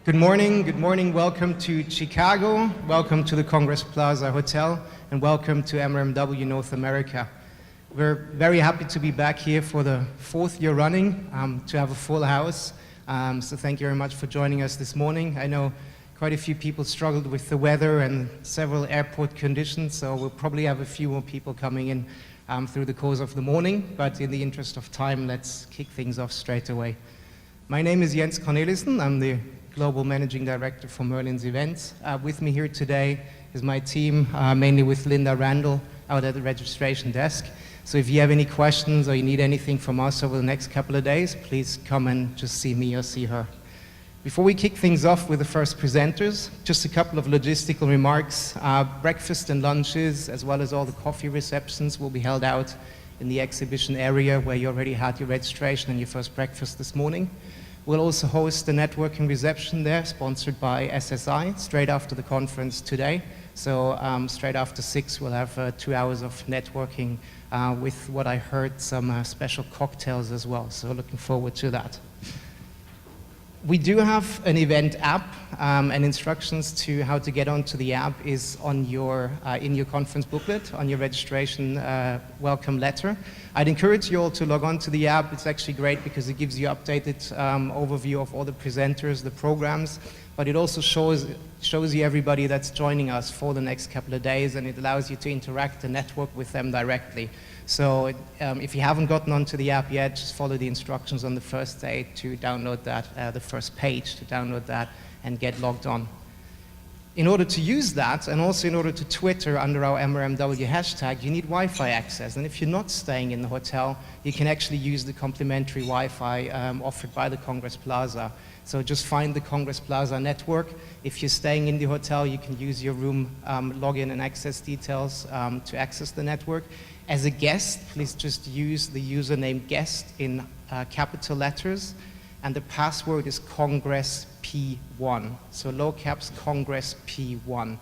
Good morning, welcome to Chicago, welcome to the Congress Plaza Hotel, and welcome to MRMW North America. We're very happy to be back here for the 4th year running, to have a full house. So thank you very much for joining us this morning. I know quite a few people struggled with the weather and several airport conditions, so we'll probably have a few more people coming in through the course of the morning, but in the interest of time, let's kick things off straight away. My name is Jens Cornelissen. I'm the Global Managing Director for Merlien's Events. With me here today is my team, mainly with Linda Randall out at the registration desk. So if you have any questions or you need anything from us over the next couple of days, please come and just see me or see her. Before we kick things off with the first presenters, just a couple of logistical remarks. Breakfast and lunches, as well as all the coffee receptions, will be held out in the exhibition area where you already had your registration and your first breakfast this morning. We'll also host a networking reception there, sponsored by SSI, straight after the conference today. So straight after 6, we'll have 2 hours of networking with what I heard, some special cocktails as well. So looking forward to that. We do have an event app, and instructions to how to get onto the app is on your, in your conference booklet, on your registration welcome letter. I'd encourage you all to log on to the app. It's actually great because it gives you updated overview of all the presenters, the programs, but it also shows you everybody that's joining us for the next couple of days, and it allows you to interact and network with them directly. So if you haven't gotten onto the app yet, just follow the instructions on the first day to download that, the first page to download that and get logged on. In order to use that, and also in order to Twitter under our MRMW hashtag, you need Wi-Fi access. And if you're not staying in the hotel, you can actually use the complimentary Wi-Fi offered by the Congress Plaza. So just find the Congress Plaza network. If you're staying in the hotel, you can use your room login and access details to access the network. As a guest, please just use the username guest in capital letters, and the password is Congress P1. So low caps Congress P1.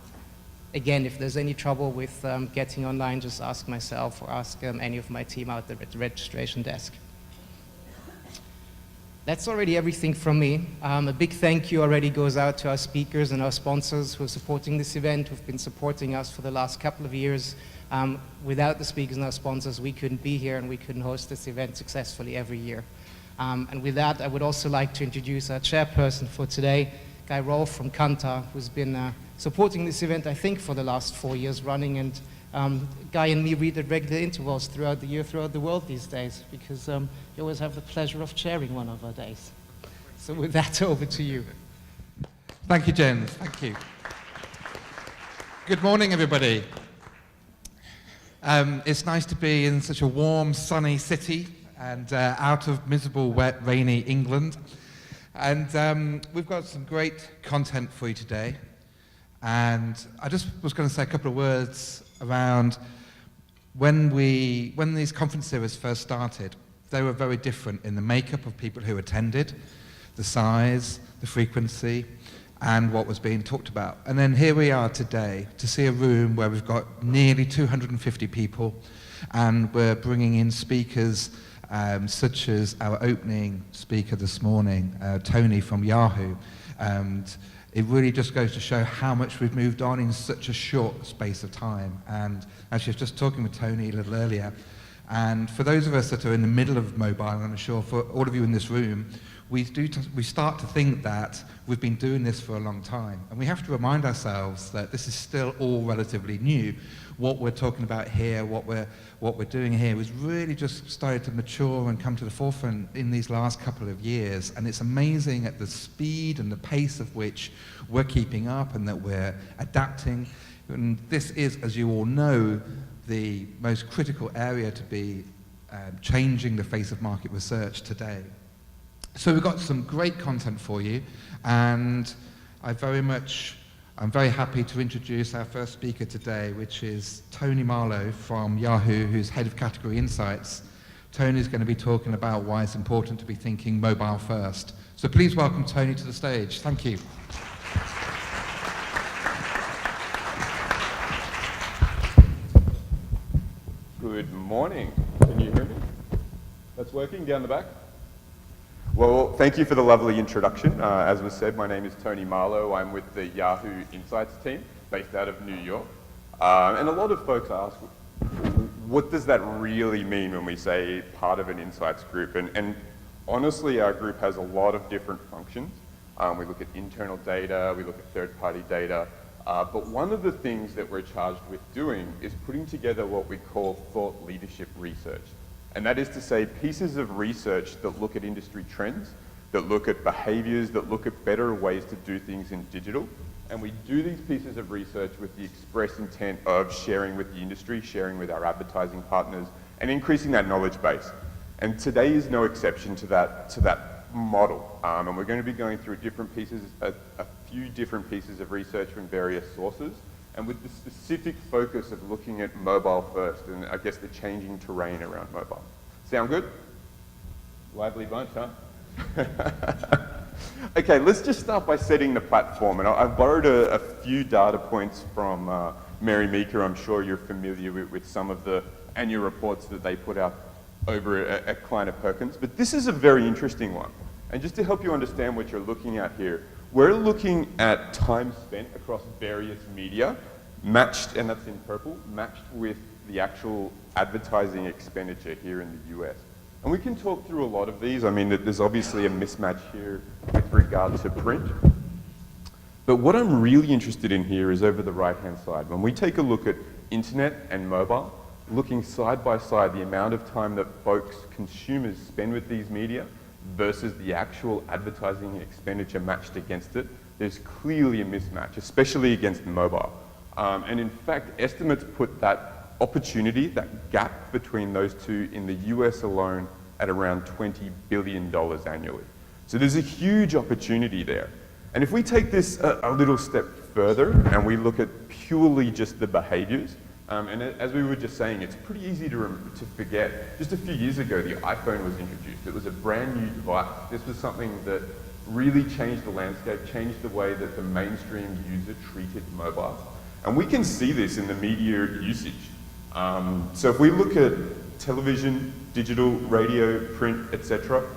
Again, if there's any trouble with getting online, just ask myself or ask any of my team out there at the registration desk. That's already everything from me. A big thank you already goes out to our speakers and our sponsors who are supporting this event, who've been supporting us for the last couple of years. Without the speakers and our sponsors, we couldn't be here and we couldn't host this event successfully every year. And with that, I would also like to introduce our chairperson for today, Guy Rolfe from Kantar, who's been supporting this event, I think, for the last 4 years running. And Guy and me read at regular intervals throughout the year, throughout the world these days, because you always have the pleasure of chairing one of our days. So with that, over to you. Thank you, Jens. Thank you. Good morning, everybody. It's nice to be in such a warm, sunny city and out of miserable, wet, rainy England. And we've got some great content for you today. And I just was going to say a couple of words around when these conference series first started. They were very different in the makeup of people who attended, the size, the frequency, and what was being talked about. And then here we are today to see a room where we've got nearly 250 people, and we're bringing in speakers such as our opening speaker this morning, Tony from Yahoo. And it really just goes to show how much we've moved on in such a short space of time. And actually, I was just talking with Tony a little earlier, and for those of us that are in the middle of mobile, and I'm sure for all of you in this room, we start to think that we've been doing this for a long time. And we have to remind ourselves that this is still all relatively new. What we're talking about here, what we're doing here was really just started to mature and come to the forefront in these last couple of years. And it's amazing at the speed and the pace of which we're keeping up and that we're adapting. And this is, as you all know, the most critical area to be changing the face of market research today. So we've got some great content for you, and I'm very happy to introduce our first speaker today, which is Tony Marlow from Yahoo, who's Head of Category Insights. Tony's going to be talking about why it's important to be thinking mobile first. So please welcome Tony to the stage. Thank you. Good morning. Can you hear me? That's working down the back? Well, thank you for the lovely introduction. As was said, my name is Tony Marlow. I'm with the Yahoo Insights team based out of New York. And a lot of folks ask, what does that really mean when we say part of an insights group? And honestly, our group has a lot of different functions. We look at internal data, we look at third-party data, but one of the things that we're charged with doing is putting together what we call thought leadership research. And that is to say pieces of research that look at industry trends, that look at behaviors, that look at better ways to do things in digital. And we do these pieces of research with the express intent of sharing with the industry, sharing with our advertising partners, and increasing that knowledge base. And today is no exception to that model. And we're going to be going through different pieces, a few different pieces of research from various sources, and with the specific focus of looking at mobile first, and I guess the changing terrain around mobile. Sound good? Lively bunch, huh? Okay, let's just start by setting the platform. And I've borrowed a few data points from Mary Meeker. I'm sure you're familiar with some of the annual reports that they put out over at Kleiner Perkins. But this is a very interesting one. And just to help you understand what you're looking at here, we're looking at time spent across various media, matched, and that's in purple, matched with the actual advertising expenditure here in the US. And we can talk through a lot of these. I mean, there's obviously a mismatch here with regard to print. But what I'm really interested in here is over the right-hand side. When we take a look at internet and mobile, looking side by side the amount of time that folks, consumers, spend with these media versus the actual advertising expenditure matched against it, there's clearly a mismatch, especially against mobile. And in fact, estimates put that opportunity, that gap between those two in the US alone at around $20 billion annually. So there's a huge opportunity there. And if we take this a little step further and we look at purely just the behaviors, and as we were just saying, it's pretty easy to forget. Just a few years ago, the iPhone was introduced. It was a brand new device. This was something that really changed the landscape, changed the way that the mainstream user treated mobile. And we can see this in the media usage. So if we look at television, digital, radio, print, etc.,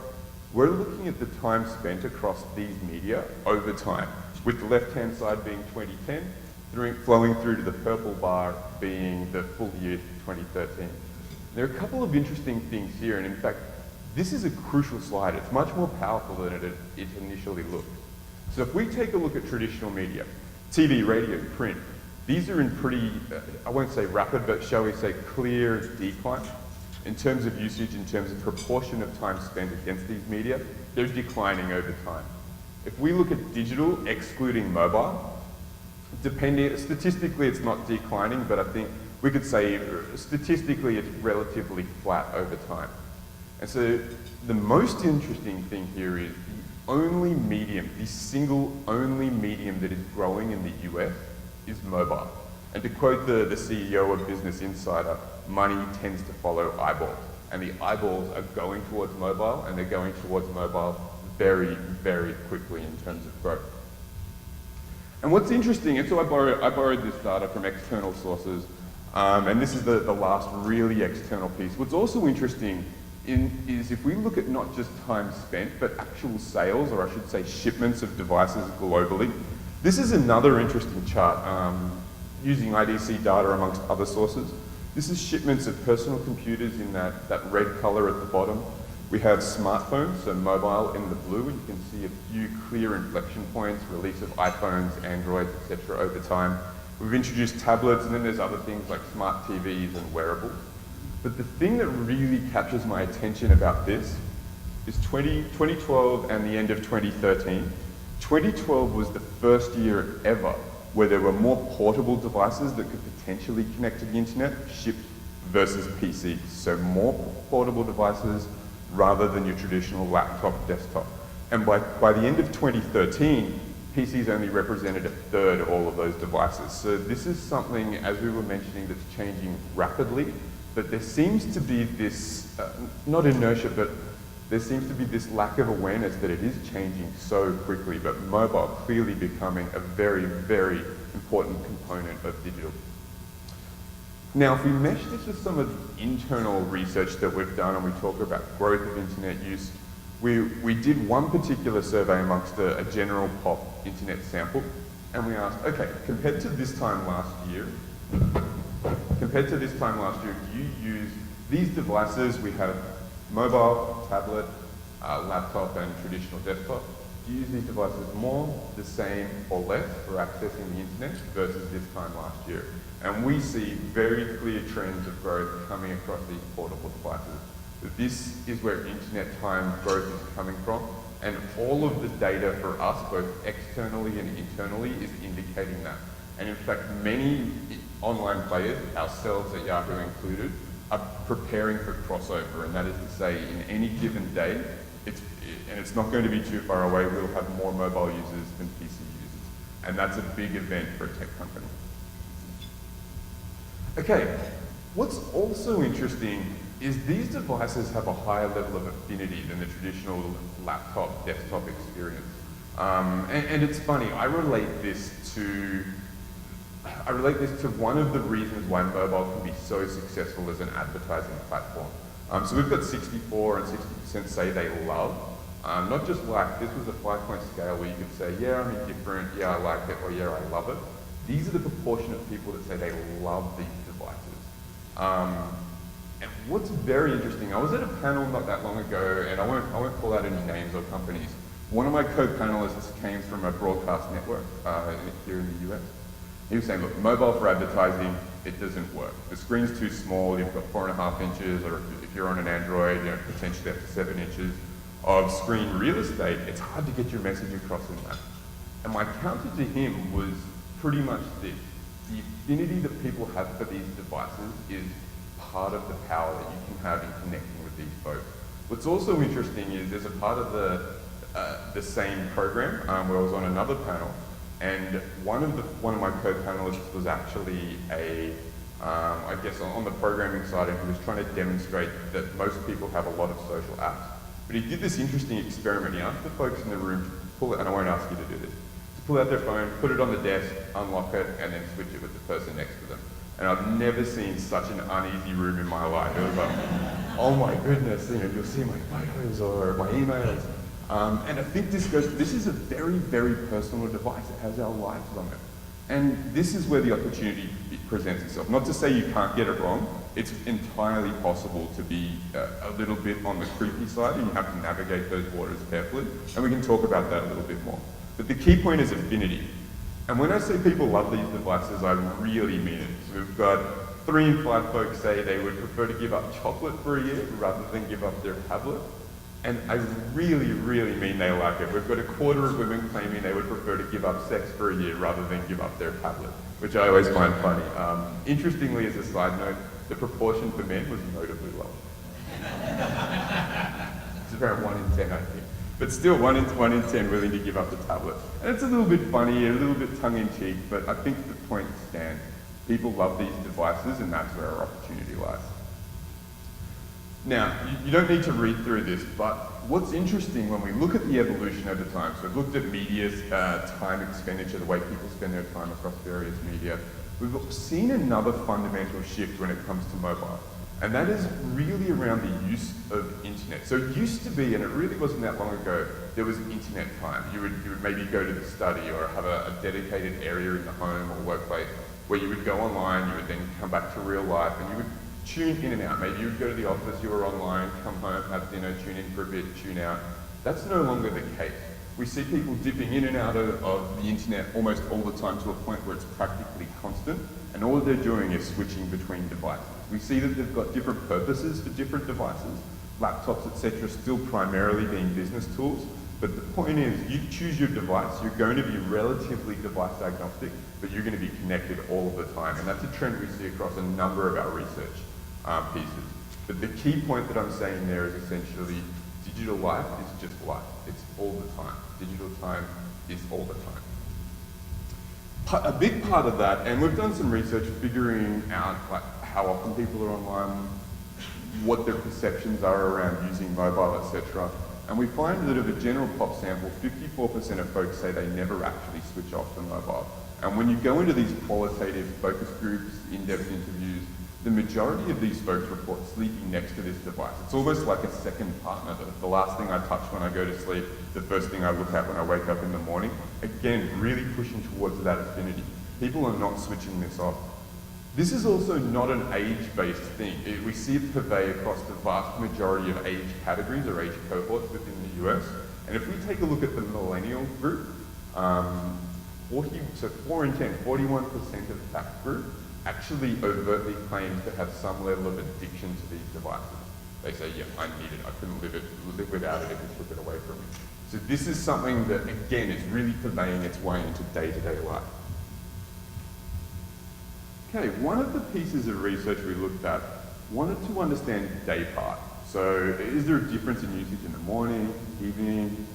we're looking at the time spent across these media over time, with the left-hand side being 2010, flowing through to the purple bar being the full year 2013. There are a couple of interesting things here, and in fact, this is a crucial slide. It's much more powerful than it initially looked. So if we take a look at traditional media, TV, radio, print, these are in pretty, I won't say rapid, but shall we say clear decline. In terms of usage, in terms of proportion of time spent against these media, they're declining over time. If we look at digital, excluding mobile, statistically it's not declining, but I think we could say statistically it's relatively flat over time. And so the most interesting thing here is the only medium, the single only medium that is growing in the US is mobile. And to quote the CEO of Business Insider, money tends to follow eyeballs. And the eyeballs are going towards mobile, and they're going towards mobile very, very quickly in terms of growth. And what's interesting, and so I borrowed this data from external sources, and this is the last really external piece. What's also interesting is if we look at not just time spent, but actual sales, or I should say shipments of devices globally, this is another interesting chart using IDC data amongst other sources. This is shipments of personal computers in that red color at the bottom. We have smartphones, so mobile in the blue, and you can see a few clear inflection points, release of iPhones, Androids, etc. over time. We've introduced tablets, and then there's other things like smart TVs and wearables. But the thing that really captures my attention about this is 2012 and the end of 2013. 2012 was the first year ever where there were more portable devices that could potentially connect to the internet shipped versus PCs. So more portable devices rather than your traditional laptop, desktop. And by the end of 2013, PCs only represented a third of all of those devices. So this is something, as we were mentioning, that's changing rapidly, but there seems to be this, not inertia, but there seems to be this lack of awareness that it is changing so quickly, but mobile clearly becoming a very, very important component of digital. Now, if we mesh this with some of the internal research that we've done and we talk about growth of internet use, We did one particular survey amongst a general pop internet sample, and we asked, okay, compared to this time last year, do you use these devices? We have mobile, tablet, laptop, and traditional desktop. Do you use these devices more, the same, or less for accessing the internet versus this time last year? And we see very clear trends of growth coming across these portable devices. This is where internet time growth is coming from, and all of the data for us, both externally and internally, is indicating that. And in fact, many online players, ourselves at Yahoo included, are preparing for crossover, and that is to say, in any given day, it's not going to be too far away, we'll have more mobile users than PC users. And that's a big event for a tech company. Okay, what's also interesting is these devices have a higher level of affinity than the traditional laptop, desktop experience. And it's funny, I relate this to one of the reasons why mobile can be so successful as an advertising platform. So we've got 64 and 60% say they love. Not just like, this was a 5-point scale where you could say, yeah, I'm indifferent, yeah, I like it, or yeah, I love it. These are the proportion of people that say they love these devices. And what's very interesting, I was at a panel not that long ago, and I won't call out any names or companies. One of my co-panelists came from a broadcast network here in the US. He was saying, look, mobile for advertising, it doesn't work. The screen's too small, you've got 4.5 inches, or if you're on an Android, potentially up to 7 inches of screen real estate, it's hard to get your message across in that. And my counter to him was pretty much this. The affinity that people have for these devices is part of the power that you can have in connecting with these folks. What's also interesting is there's a part of the same program where I was on another panel, and one of my co-panelists was actually I guess on the programming side, and he was trying to demonstrate that most people have a lot of social apps. But he did this interesting experiment. He asked the folks in the room to pull it, and I won't ask you to do this, to pull out their phone, put it on the desk, unlock it, and then switch it with the person next to them. And I've never seen such an uneasy room in my life. It was like, oh my goodness, you'll see my photos or my emails. And I think this is a very, very personal device. It has our lives on it. And this is where the opportunity presents itself. Not to say you can't get it wrong. It's entirely possible to be a little bit on the creepy side, and you have to navigate those waters carefully. And we can talk about that a little bit more. But the key point is affinity. And when I say people love these devices, I really mean it. So we've got 3 in 5 folks say they would prefer to give up chocolate for a year rather than give up their tablet. And I really, really mean they like it. We've got 1/4 of women claiming they would prefer to give up sex for a year rather than give up their tablet, which I always find funny. Interestingly, as a side note, the proportion for men was notably low. It's around 1 in 10, I think. But still, 1 in 10 willing to give up the tablet. And it's a little bit funny, a little bit tongue-in-cheek, but I think the point stands. People love these devices, and that's where our opportunity lies. Now, you don't need to read through this, but what's interesting when we look at the evolution over time, so we've looked at media's time expenditure, the way people spend their time across various media, we've seen another fundamental shift when it comes to mobile. And that is really around the use of internet. So it used to be, and it really wasn't that long ago, there was internet time. You would maybe go to the study or have a dedicated area in the home or workplace where you would go online, you would then come back to real life, and you would tune in and out. Maybe you would go to the office, you were online, come home, have dinner, tune in for a bit, tune out. That's no longer the case. We see people dipping in and out of the internet almost all the time to a point where it's practically constant, and all they're doing is switching between devices. We see that they've got different purposes for different devices, laptops, etc., still primarily being business tools, but the point is, you choose your device, you're going to be relatively device agnostic, but you're going to be connected all of the time, and that's a trend we see across a number of our research pieces. But the key point that I'm saying there is essentially, digital life is just life. It's all the time. Digital time is all the time. A big part of that, and we've done some research figuring out like how often people are online, what their perceptions are around using mobile, etc. And we find that of a general pop sample, 54% of folks say they never actually switch off the mobile. And when you go into these qualitative focus groups, in-depth interviews, the majority of these folks report sleeping next to this device. It's almost like a second partner. The last thing I touch when I go to sleep, the first thing I look at when I wake up in the morning. Again, really pushing towards that affinity. People are not switching this off. This is also not an age-based thing. We see it pervade across the vast majority of age categories or age cohorts within the US. And if we take a look at the millennial group, 4 in 10, 41% of that group actually overtly claims to have some level of addiction to these devices. They say, yeah, I need it. I couldn't live without it if you took it away from me. So this is something that, again, is really purveying its way into day-to-day life. Okay, one of the pieces of research we looked at wanted to understand day part. So is there a difference in usage in the morning, evening,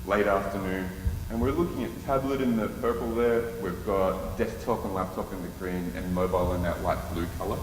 late afternoon? And we're looking at tablet in the purple there, we've got desktop and laptop in the green, and mobile in that light blue color.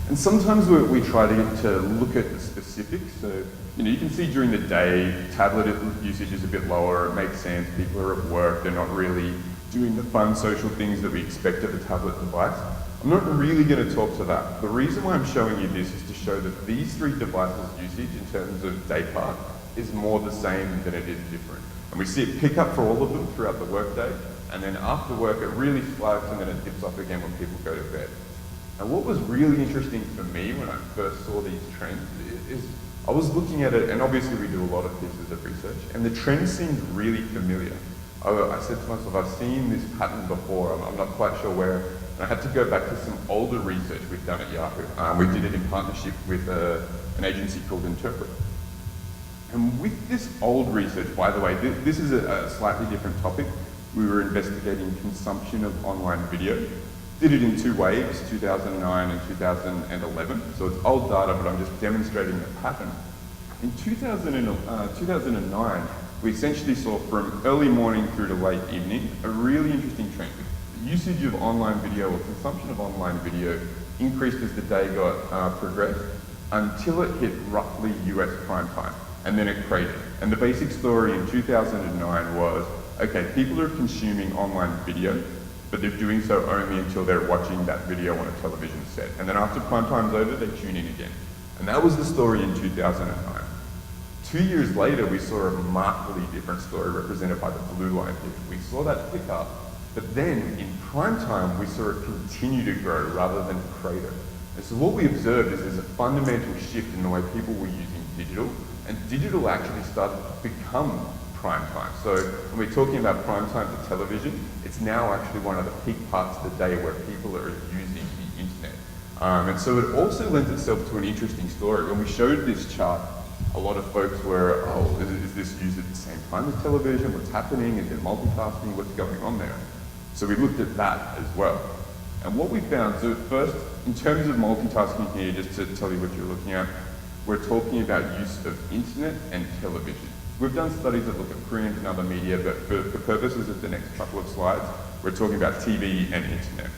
And sometimes we try to look at the specifics. So, you can see during the day, tablet usage is a bit lower, it makes sense, people are at work, they're not really doing the fun social things that we expect of a tablet device. I'm not really going to talk to that. The reason why I'm showing you this is to show that these three devices' usage in terms of day part is more the same than it is different. And we see it pick up for all of them throughout the workday, and then after work it really spikes and then it dips off again when people go to bed. And what was really interesting for me when I first saw these trends is I was looking at it, and obviously we do a lot of pieces of research, and the trends seemed really familiar. I said to myself, I've seen this pattern before, I'm not quite sure where, and I had to go back to some older research we've done at Yahoo. We did it in partnership with an agency called Interpret. And with this old research, by the way, this is a slightly different topic. We were investigating consumption of online video. Did it in 2 waves, 2009 and 2011. So it's old data, but I'm just demonstrating the pattern. In 2009, we essentially saw from early morning through to late evening a really interesting trend. The usage of online video or consumption of online video increased as the day got progressed until it hit roughly US prime time. And then it cratered. And the basic story in 2009 was, okay, people are consuming online video, but they're doing so only until they're watching that video on a television set. And then after prime time's over, they tune in again. And that was the story in 2009. 2 years later, we saw a markedly different story represented by the blue line here. We saw that pick up, but then in prime time, we saw it continue to grow rather than crater. And so what we observed is there's a fundamental shift in the way people were using digital, and digital actually started to become prime time. So when we're talking about prime time for television, it's now actually one of the peak parts of the day where people are using the internet. And so it also lends itself to an interesting story. When we showed this chart, a lot of folks were, oh, is this used at the same time as television? What's happening? Is it multitasking? What's going on there? So we looked at that as well. And what we found, so first, in terms of multitasking here, just to tell you what you're looking at, we're talking about use of internet and television. We've done studies that look at print and other media, but for purposes of the next couple of slides, we're talking about TV and internet.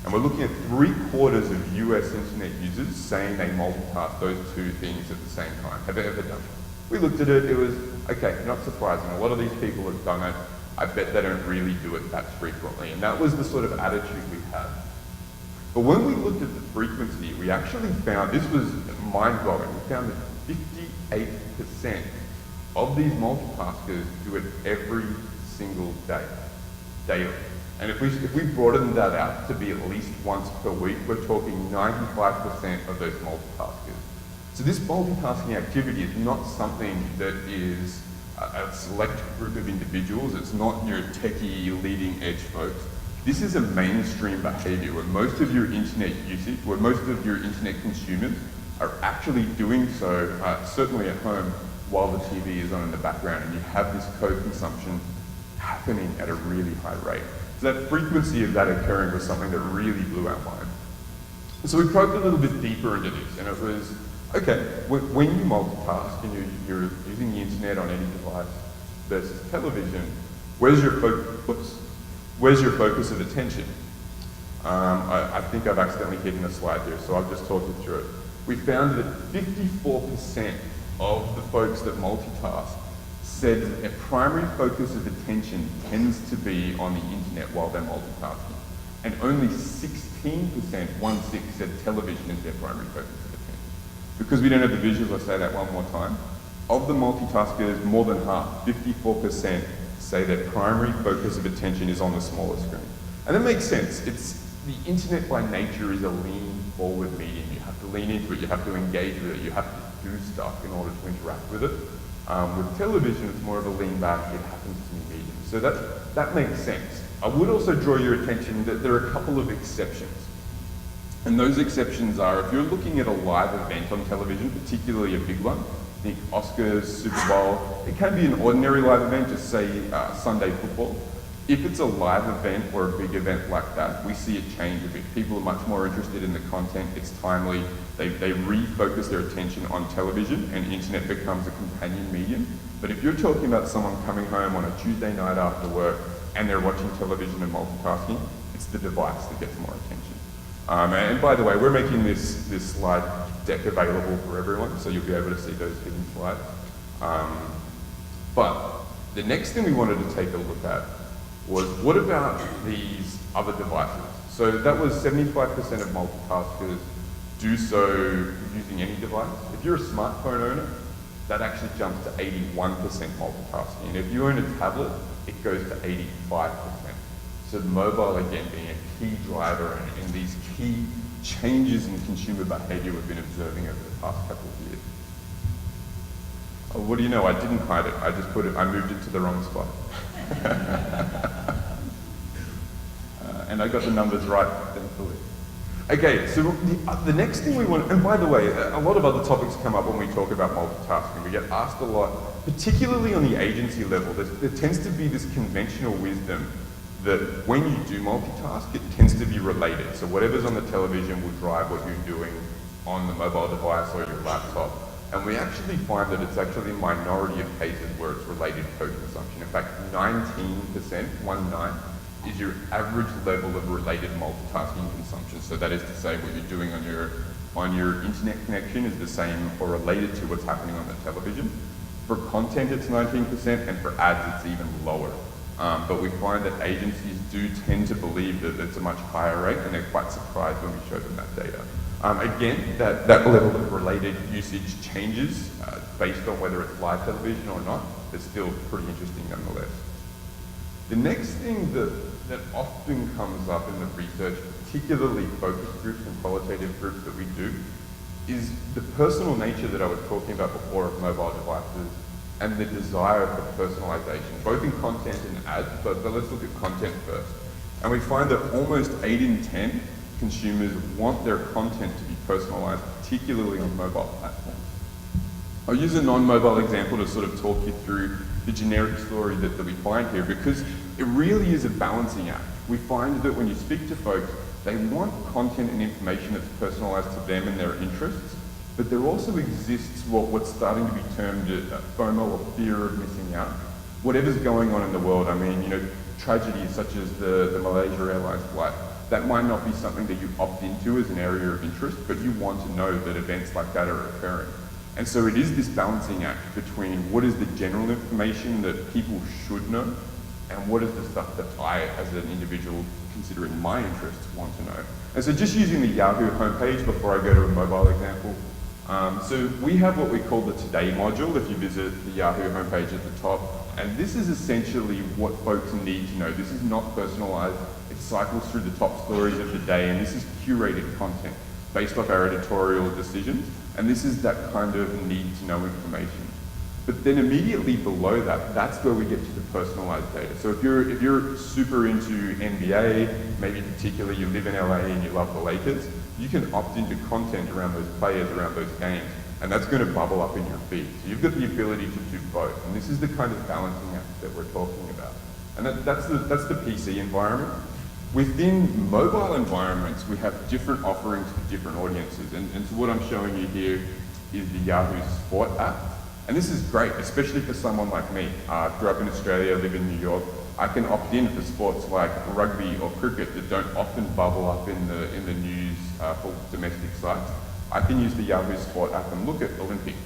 And we're looking at 3/4 of US internet users saying they multitask those two things at the same time. Have they ever done it? We looked at it, it was, okay, not surprising. A lot of these people have done it. I bet they don't really do it that frequently. And that was the sort of attitude we had. But when we looked at the frequency, we actually found, this was mind-blowing, we found that 58% of these multitaskers do it every single day, daily. And if we broaden that out to be at least once per week, we're talking 95% of those multitaskers. So this multitasking activity is not something that is a select group of individuals. It's not your techie, leading edge folks. This is a mainstream behavior where most of your internet usage, where most of your internet consumers are actually doing so, certainly at home, while the TV is on in the background, and you have this co-consumption happening at a really high rate. So that frequency of that occurring was something that really blew our mind. So we probed a little bit deeper into this, and it was, okay, when you multitask and you're using the internet on any device versus television, where's your focus of attention? I think I've accidentally hidden a slide here, so I'll just talk you through it. We found that 54% of the folks that multitask said that a primary focus of attention tends to be on the internet while they're multitasking. And only 16%, 1/6, said television is their primary focus of attention. Because we don't have the visuals, I'll say that one more time. Of the multitaskers, more than half, 54%, say their primary focus of attention is on the smaller screen. And that makes sense. The internet by nature is a lean forward medium. You have to lean into it, you have to engage with it, you have to do stuff in order to interact with it. With television, it's more of a lean back, it happens to be medium. So that makes sense. I would also draw your attention that there are a couple of exceptions. And those exceptions are, if you're looking at a live event on television, particularly a big one, think Oscars, Super Bowl, it can be an ordinary live event, just say Sunday football. If it's a live event or a big event like that, we see it change a bit. People are much more interested in the content, it's timely, they refocus their attention on television and internet becomes a companion medium. But if you're talking about someone coming home on a Tuesday night after work and they're watching television and multitasking, it's the device that gets more attention. And by the way, we're making this slide deck available for everyone, so you'll be able to see those hidden slides. But the next thing we wanted to take a look at was, what about these other devices? So that was 75% of multitaskers do so using any device. If you're a smartphone owner, that actually jumps to 81% multitasking. And if you own a tablet, it goes to 85%. So mobile, again, being a key driver in these key changes in consumer behavior we've been observing over the past couple of years. Oh, what do you know? I didn't hide it. I just I moved it to the wrong spot. And I got the numbers right, thankfully. Okay, so the next thing we want, and by the way, a lot of other topics come up when we talk about multitasking. We get asked a lot, particularly on the agency level. There tends to be this conventional wisdom that when you do multitask, it tends to be related. So whatever's on the television will drive what you're doing on the mobile device or your laptop. And we actually find that it's actually a minority of cases where it's related code consumption. In fact, 19%, 19, is your average level of related multitasking consumption. So that is to say, what you're doing on your internet connection is the same or related to what's happening on the television. For content, it's 19%, and for ads, it's even lower. But we find that agencies do tend to believe that it's a much higher rate, and they're quite surprised when we show them that data. Again, that level of related usage changes based on whether it's live television or not. It's still pretty interesting nonetheless. The next thing that often comes up in the research, particularly focus groups and qualitative groups that we do, is the personal nature that I was talking about before of mobile devices and the desire for personalization, both in content and ads, but let's look at content first. And we find that almost 8 in 10 consumers want their content to be personalized, particularly on mobile platforms. I'll use a non-mobile example to sort of talk you through the generic story that we find here, because it really is a balancing act. We find that when you speak to folks, they want content and information that's personalized to them and their interests, but there also exists what's starting to be termed FOMO, or fear of missing out. Whatever's going on in the world, I mean, tragedies such as the Malaysia Airlines flight, that might not be something that you opt into as an area of interest, but you want to know that events like that are occurring. And so it is this balancing act between what is the general information that people should know, and what is the stuff that I, as an individual, considering my interests, want to know. And so just using the Yahoo homepage before I go to a mobile example. So we have what we call the Today module if you visit the Yahoo homepage at the top. And this is essentially what folks need to know. This is not personalized. It cycles through the top stories of the day, and this is curated content based off our editorial decisions. And this is that kind of need to know information. But then immediately below that, that's where we get to the personalized data. So if you're super into NBA, maybe particularly you live in LA and you love the Lakers, you can opt into content around those players, around those games, and that's going to bubble up in your feed. So you've got the ability to do both, and this is the kind of balancing act that we're talking about. And that's the PC environment. Within mobile environments, we have different offerings for different audiences, and so what I'm showing you here is the Yahoo Sport app. And this is great, especially for someone like me. I grew up in Australia, live in New York. I can opt in for sports like rugby or cricket that don't often bubble up in the news for domestic sites. I can use the Yahoo Sport app and look at Olympics,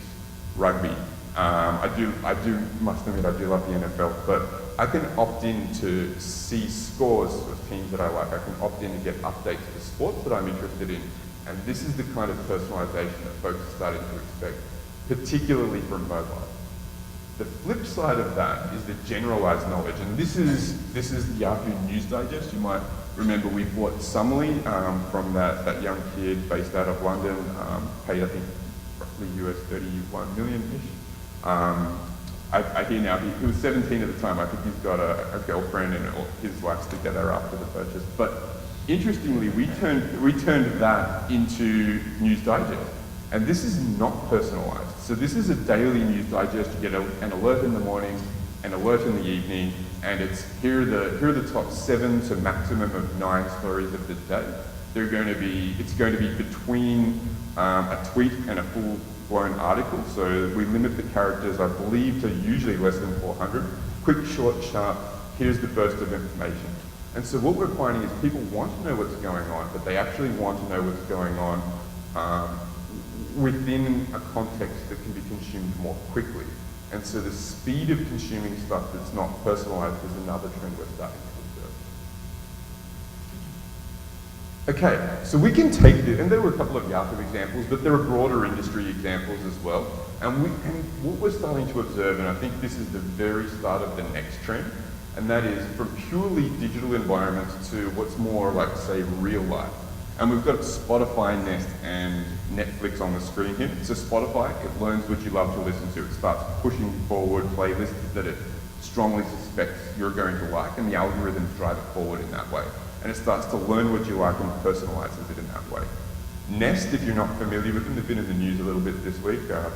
rugby. I do must admit I do love the NFL, but I can opt in to see scores of teams that I like. I can opt in to get updates for sports that I'm interested in. And this is the kind of personalization that folks are starting to expect, particularly from mobile. The flip side of that is the generalized knowledge. And this is Yahoo News Digest. You might remember we bought Summerly from that young kid based out of London, paid I think roughly US 31 million-ish. I hear now, he was 17 at the time. I think he's got a girlfriend and his wife's together after the purchase. But interestingly, we turned that into News Digest. And this is not personalized. So this is a daily News Digest. You get an alert in the morning, an alert in the evening, and it's here are the top 7 to maximum of 9 stories of the day. It's going to be between a tweet and a full-blown article. So we limit the characters, I believe, to usually less than 400. Quick, short, sharp, here's the burst of information. And so what we're finding is people want to know what's going on, but they actually want to know what's going on within a context that can be consumed more quickly. And so the speed of consuming stuff that's not personalized is another trend we're starting to observe. Okay, so we can take this, and there were a couple of Yahoo examples, but there are broader industry examples as well. And what we're starting to observe, and I think this is the very start of the next trend, and that is from purely digital environments to what's more like, say, real life. And we've got Spotify, Nest, and Netflix on the screen here. So Spotify, it learns what you love to listen to. It starts pushing forward playlists that it strongly suspects you're going to like, and the algorithms drive it forward in that way. And it starts to learn what you like and personalizes it in that way. Nest, if you're not familiar with them, they've been in the news a little bit this week. They had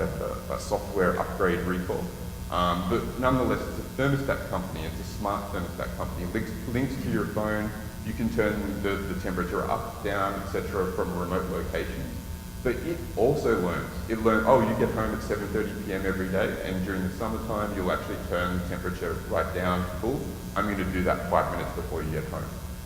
a software upgrade recall. But nonetheless, it's a thermostat company. It's a smart thermostat company. Links to your phone. You can turn the temperature up, down, etc. from remote locations. But it also learns. It learns, oh, you get home at 7:30 p.m. every day, and during the summertime, you'll actually turn the temperature right down to full. I'm going to do that 5 minutes before you get home.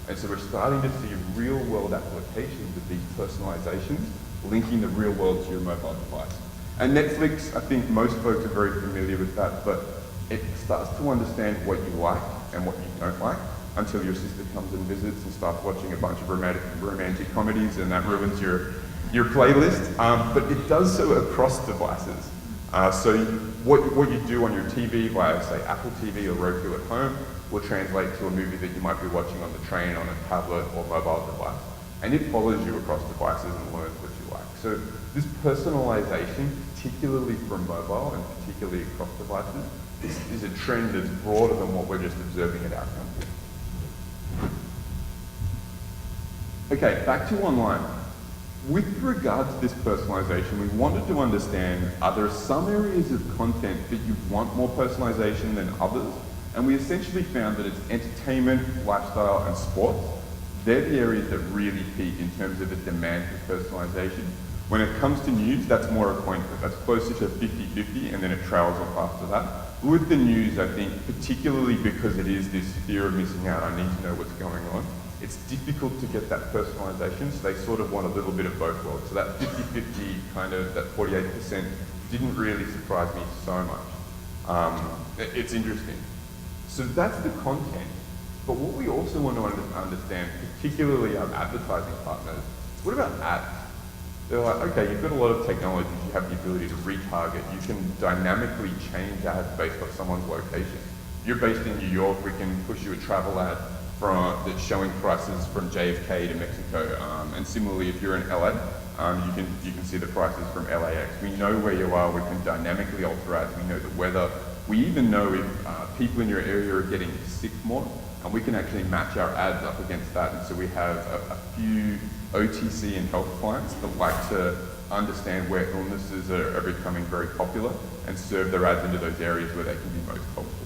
And so we're starting to see real-world applications of these personalizations, linking the real world to your mobile device. And Netflix, I think most folks are very familiar with that, but it starts to understand what you like and what you don't like, until your sister comes and visits and starts watching a bunch of romantic comedies, and that ruins your playlist. But it does so across devices. So what you do on your TV via, say, Apple TV or Roku at home will translate to a movie that you might be watching on the train on a tablet or mobile device. And it follows you across devices and learns what you like. So this personalization, particularly from mobile and particularly across devices, is a trend that's broader than what we're just observing at our company. Okay, back to online. With regard to this personalization, we wanted to understand, are there some areas of content that you want more personalization than others? And we essentially found that it's entertainment, lifestyle, and sports. They're the areas that really peak in terms of the demand for personalization. When it comes to news, that's more a coin flip. That's closer to 50-50, and then it trails off after that. With the news, I think, particularly because it is this fear of missing out, I need to know what's going on, it's difficult to get that personalization, so they sort of want a little bit of both worlds. So that 50-50 kind of, that 48% didn't really surprise me so much. It's interesting. So that's the content. But what we also want to understand, particularly our advertising partners, what about ads? They're like, okay, you've got a lot of technologies, you have the ability to retarget, you can dynamically change ads based off someone's location. If you're based in New York, we can push you a travel ad that's showing prices from JFK to Mexico. And similarly, if you're in LA, you can see the prices from LAX. We know where you are, we can dynamically alter ads, we know the weather. We even know if people in your area are getting sick more, and we can actually match our ads up against that. And so we have a few OTC and health clients that like to understand where illnesses are becoming very popular and serve their ads into those areas where they can be most helpful.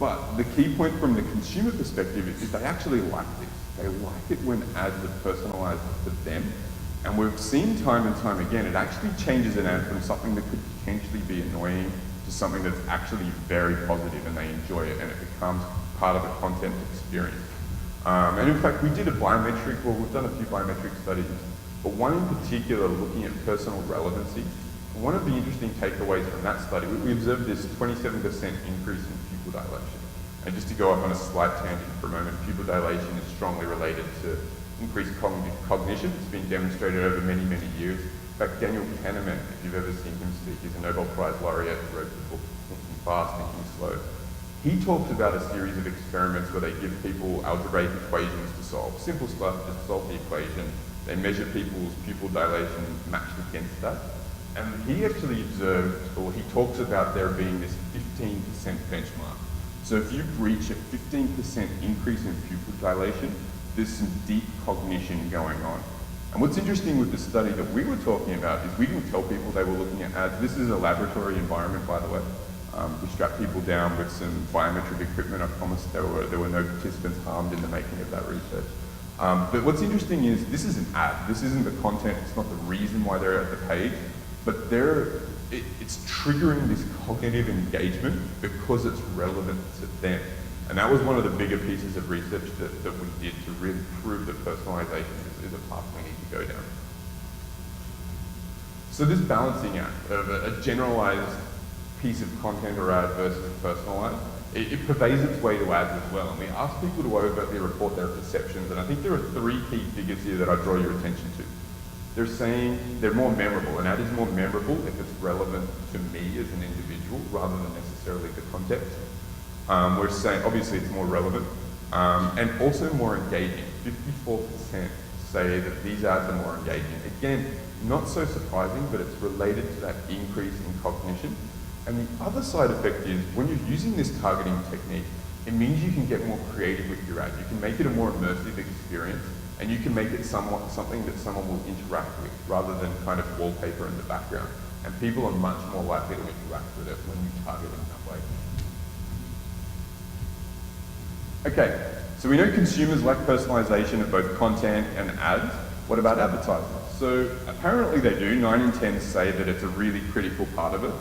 But the key point from the consumer perspective is they actually like this. They like it when ads are personalized for them. And we've seen time and time again, it actually changes an ad from something that could potentially be annoying to something that's actually very positive and they enjoy it and it becomes part of the content experience. And in fact, we did a biometric, well, we've done a few biometric studies, but one in particular looking at personal relevancy. One of the interesting takeaways from that study, we observed this 27% increase in pupil dilation. And just to go off on a slight tangent for a moment, pupil dilation is strongly related to increased cognition. It's been demonstrated over many, many years. In fact, Daniel Kahneman, if you've ever seen him speak, he's a Nobel Prize laureate who wrote the book Thinking Fast, Thinking Slow. He talks about a series of experiments where they give people algebraic equations to solve. Simple stuff, just solve the equation. They measure people's pupil dilation matched against that. And he actually observed, or he talks about there being this 15% benchmark. So if you reach a 15% increase in pupil dilation, there's some deep cognition going on. And what's interesting with the study that we were talking about is we didn't tell people they were looking at ads. This is a laboratory environment, by the way. We strapped people down with some biometric equipment. I promise there were no participants harmed in the making of that research. But what's interesting is this is an ad. This isn't the content. It's not the reason why they're at the page. But it's triggering this cognitive engagement because it's relevant to them. And that was one of the bigger pieces of research that we did to really prove that personalization is a path we need to go down. So this balancing act of a generalized piece of content or ad versus personalized, it pervades its way to ads as well. And we ask people to overtly report their perceptions. And I think there are three key figures here that I draw your attention to. They're saying they're more memorable. An ad is more memorable if it's relevant to me as an individual rather than necessarily the context. We're saying obviously it's more relevant and also more engaging. 54% say that these ads are more engaging. Again, not so surprising, but it's related to that increase in cognition. And the other side effect is when you're using this targeting technique, it means you can get more creative with your ad. You can make it a more immersive experience, and you can make it something that someone will interact with rather than kind of wallpaper in the background. And people are much more likely to interact with it when you target it in that way. Okay, so we know consumers like personalization of both content and ads. What about advertising? So apparently they do. 9 in 10 say that it's a really critical part of it.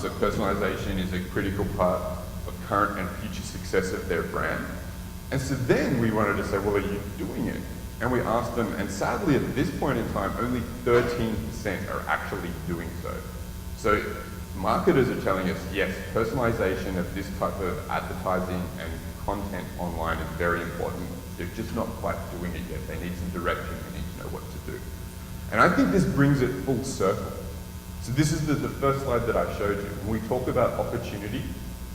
So personalization is a critical part of current and future success of their brand. And so then we wanted to say, well, are you doing it? And we asked them, and sadly at this point in time, only 13% are actually doing so. So marketers are telling us, yes, personalization of this type of advertising and content online is very important. They're just not quite doing it yet. They need some direction. They need to know what to do. And I think this brings it full circle. So this is the first slide that I showed you. When we talk about opportunity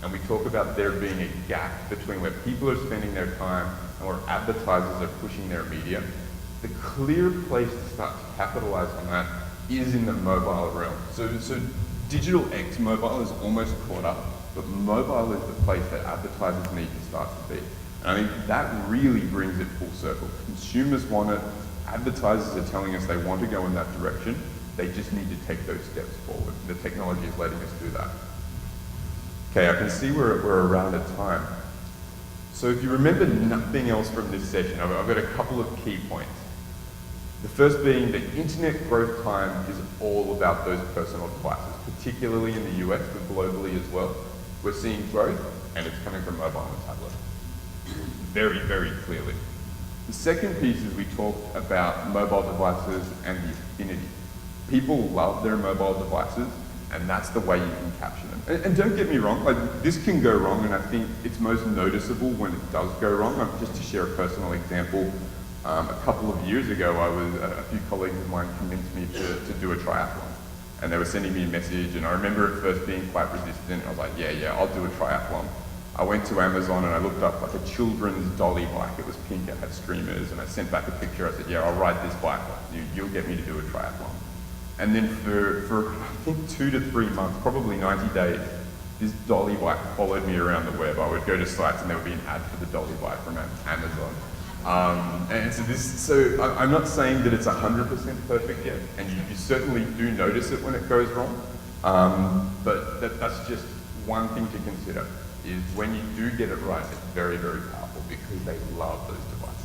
and we talk about there being a gap between where people are spending their time and where advertisers are pushing their media, the clear place to start to capitalize on that is in the mobile realm. So digital X mobile is almost caught up, but mobile is the place that advertisers need to start to be. And I think that really brings it full circle. Consumers want it, advertisers are telling us they want to go in that direction. They just need to take those steps forward. The technology is letting us do that. Okay, I can see we're around at time. So if you remember nothing else from this session, I've got a couple of key points. The first being that internet growth time is all about those personal devices, particularly in the US, but globally as well. We're seeing growth, and it's coming from mobile and tablet. Very, very clearly. The second piece is we talked about mobile devices and the affinity. People love their mobile devices, and that's the way you can capture them. And don't get me wrong, like this can go wrong, and I think it's most noticeable when it does go wrong. Just to share a personal example, a couple of years ago, a few colleagues of mine convinced me to do a triathlon. And they were sending me a message, and I remember at first being quite resistant. I was like, yeah, I'll do a triathlon. I went to Amazon and I looked up like a children's dolly bike. It was pink, it had streamers, and I sent back a picture. I said, yeah, I'll ride this bike. You'll get me to do a triathlon. And then for I think 2 to 3 months, probably 90 days, this dolly bike followed me around the web. I would go to sites and there would be an ad for the dolly bike from Amazon. And so I'm not saying that it's 100% perfect yet, and you certainly do notice it when it goes wrong. But that's just one thing to consider, is when you do get it right, it's very, very powerful because they love those devices.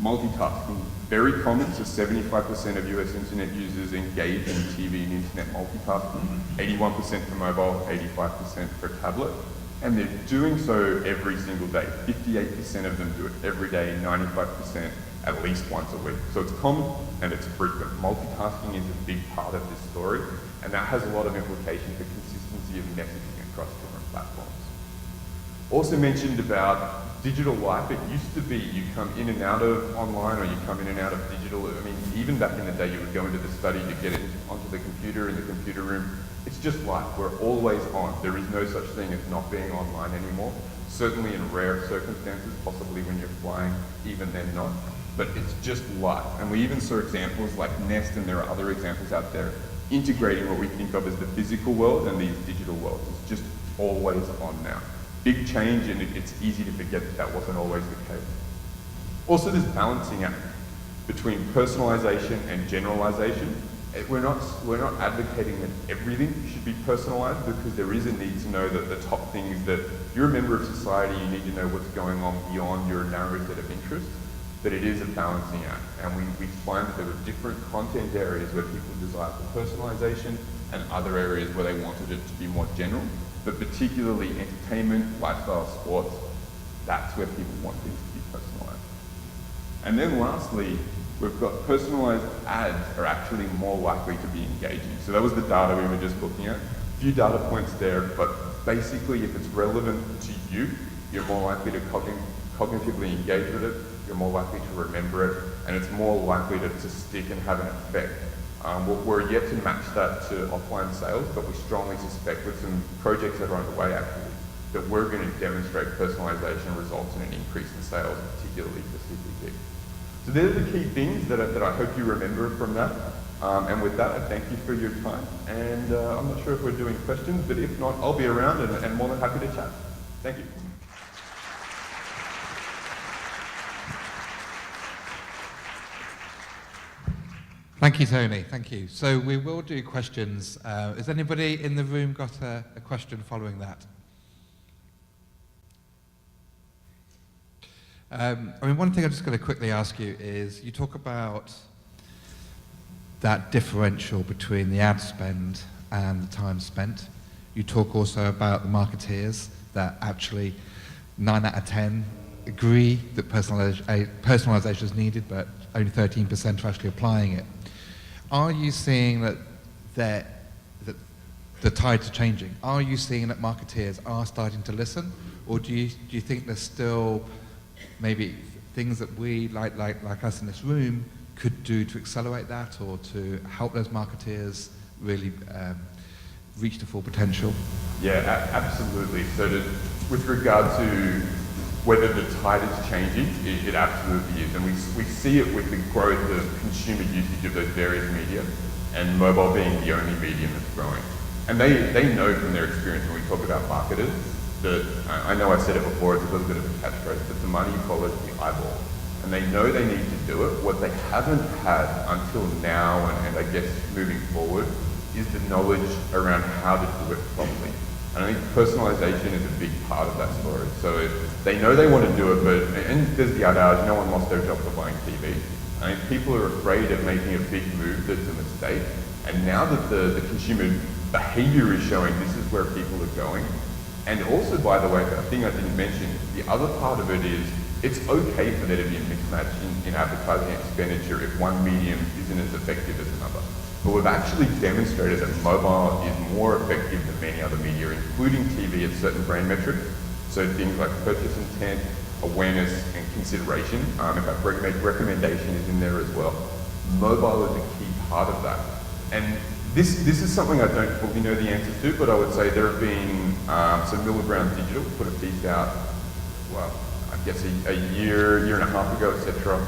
Multitasking, very common, so 75% of US internet users engage in TV and internet multitasking, 81% for mobile, 85% for tablet, and they're doing so every single day. 58% of them do it every day, 95% at least once a week. So it's common and it's frequent. Multitasking is a big part of this story, and that has a lot of implication for consistency of messaging across different platforms. Also mentioned about digital life. It used to be you come in and out of online, or you come in and out of digital. I mean, even back in the day, you would go into the study to get it onto the computer in the computer room. It's just life. We're always on. There is no such thing as not being online anymore. Certainly in rare circumstances, possibly when you're flying, even then not. But it's just life. And we even saw examples like Nest, and there are other examples out there, integrating what we think of as the physical world and these digital worlds. It's just always on now. Big change, and it's easy to forget that that wasn't always the case. Also, this balancing act between personalization and generalization. We're not advocating that everything should be personalized, because there is a need to know that the top things that, if you're a member of society, you need to know what's going on beyond your narrow set of interests. But it is a balancing act, and we find that there are different content areas where people desire for personalization, and other areas where they wanted it to be more general. But particularly entertainment, lifestyle, sports, that's where people want things to be personalized. And then lastly, we've got personalized ads are actually more likely to be engaging. So that was the data we were just looking at. A few data points there, but basically if it's relevant to you, you're more likely to cognitively engage with it, you're more likely to remember it, and it's more likely to stick and have an effect. We're yet to match that to offline sales, but we strongly suspect with some projects that are underway actually, that we're going to demonstrate personalization results in an increase in sales, particularly for CPG. So they're the key things that I hope you remember from that. And with that, I thank you for your time. And I'm not sure if we're doing questions, but if not, I'll be around and more than happy to chat. Thank you. Thank you, Tony. Thank you. So we will do questions. Has anybody in the room got a question following that? I mean, one thing I'm just going to quickly ask you is, you talk about that differential between the ad spend and the time spent. You talk also about the marketeers, that actually 9 out of 10 agree that personalization is needed, but only 13% are actually applying it. Are you seeing that the tides are changing? Are you seeing that marketeers are starting to listen, or do you think there's still maybe things that we, like us in this room, could do to accelerate that, or to help those marketeers really reach the full potential? Yeah, absolutely. So with regard to whether the tide is changing, it absolutely is. And we see it with the growth of consumer usage of those various media, and mobile being the only medium that's growing. And they know from their experience when we talk about marketers that, I know I said it before, it's a little bit of a catchphrase, but the money follows the eyeball. And they know they need to do it. What they haven't had until now, and I guess moving forward, is the knowledge around how to do it properly. And I think personalization is a big part of that story. So they know they want to do it, and there's the adage, no one lost their job for buying TV. I think people are afraid of making a big move that's a mistake. And now that the consumer behavior is showing this is where people are going. And also, by the way, a thing I didn't mention, the other part of it is, it's okay for there to be a mismatch in advertising expenditure if one medium isn't as effective as another. But we've actually demonstrated that mobile is more effective than many other media, including TV at certain brand metrics. So things like purchase intent, awareness, and consideration. In fact, recommendation is in there as well. Mobile is a key part of that. And this is something I don't fully know the answer to, but I would say there have been, so Miller Brown Digital put a piece out, well, I guess a year and a half ago, etc.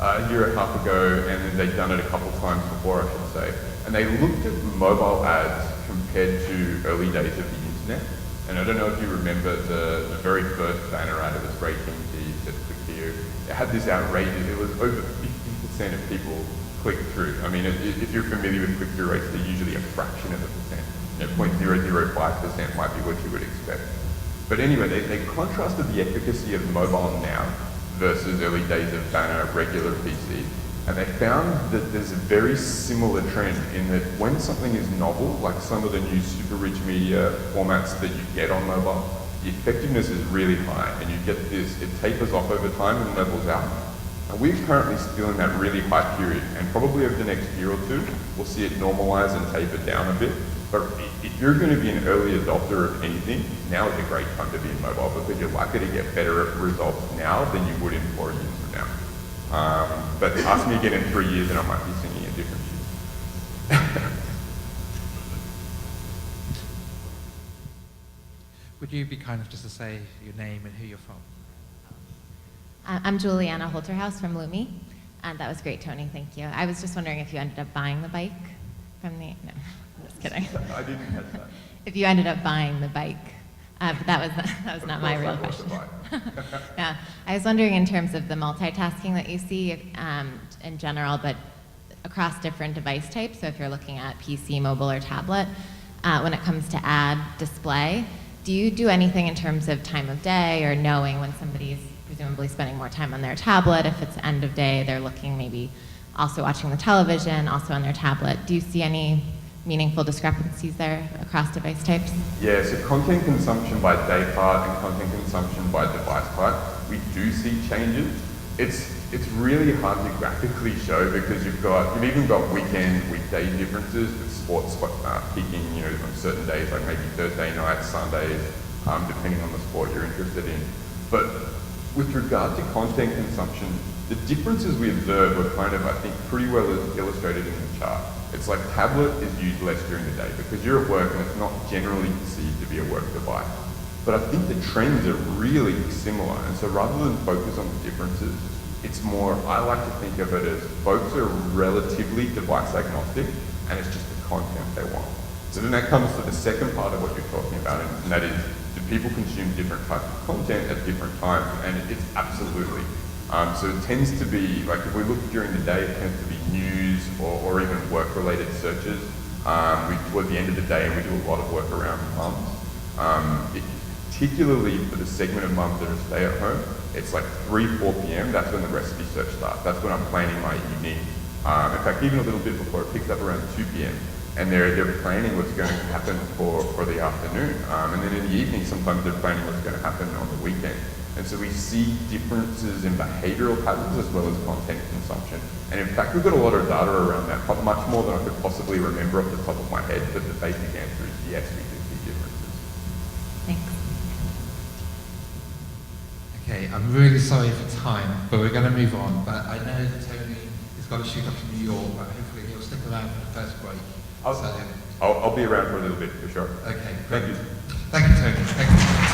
A year and a half ago, and then they'd done it a couple times before, I should say. And they looked at mobile ads compared to early days of the internet. And I don't know if you remember the very first banner ad, it was Ray Kingsley, said click here. It had this outrageous, it was over 50% of people clicked through. I mean, if you're familiar with click-through rates, they're usually a fraction of a percent. 0.005% might be what you would expect. But anyway, they contrasted the efficacy of mobile now versus early days of banner, regular PC. And they found that there's a very similar trend in that when something is novel, like some of the new super rich media formats that you get on mobile, the effectiveness is really high, and you get this, it tapers off over time and levels out. And we're currently still in that really high period, and probably over the next year or two, we'll see it normalize and taper down a bit. But if you're going to be an early adopter of anything, now is a great time to be in mobile because you're likely to get better results now than you would in 4 years from now. But ask me again in 3 years and I might be singing a different tune. Would you be kind enough just to say your name and who you're from? I'm Juliana Holterhouse from Lumi. That was great, Tony, thank you. I was just wondering if you ended up buying the bike from the, no, I'm just kidding. I didn't catch that. If you ended up buying the bike, but that was not my real Of course question. I bought the bike. Yeah, I was wondering in terms of the multitasking that you see in general, but across different device types. So if you're looking at PC, mobile, or tablet, when it comes to ad display, do you do anything in terms of time of day or knowing when somebody's presumably spending more time on their tablet? If it's end of day, they're looking maybe also watching the television, also on their tablet. Do you see any meaningful discrepancies there across device types? Yeah, so content consumption by day part and content consumption by device type, we do see changes. It's really hard to graphically show because you've even got weekend, weekday differences with sports peaking, on certain days like maybe Thursday nights, Sundays, depending on the sport you're interested in. But with regard to content consumption, the differences we observe were kind of, I think, pretty well illustrated in the chart. It's like tablet is used less during the day because you're at work and it's not generally perceived to be a work device. But I think the trends are really similar, and so rather than focus on the differences, it's more, I like to think of it as folks are relatively device agnostic and it's just the content they want. So then that comes to the second part of what you're talking about, and that is, do people consume different types of content at different times? And it's absolutely. So it tends to be, like if we look during the day, it tends to be news or even work-related searches. Towards the end of the day, we do a lot of work around mums. Particularly for the segment of mums that are stay at home, it's like 3, 4 p.m. That's when the recipe search starts. That's when I'm planning my evening. In fact, even a little bit before, it picks up around 2 p.m. And they're planning what's going to happen for the afternoon. And then in the evening, sometimes they're planning what's going to happen on the weekend. And so we see differences in behavioral patterns as well as content consumption. And in fact, we've got a lot of data around that, much more than I could possibly remember off the top of my head, but the basic answer is yes, we do see differences. Thanks. Okay, I'm really sorry for time, but we're going to move on. But I know that Tony has got to shoot up to New York, but hopefully he'll stick around for the first break. I'll be around for a little bit, for sure. Okay, Thank you. Thank you, Tony. Thank you.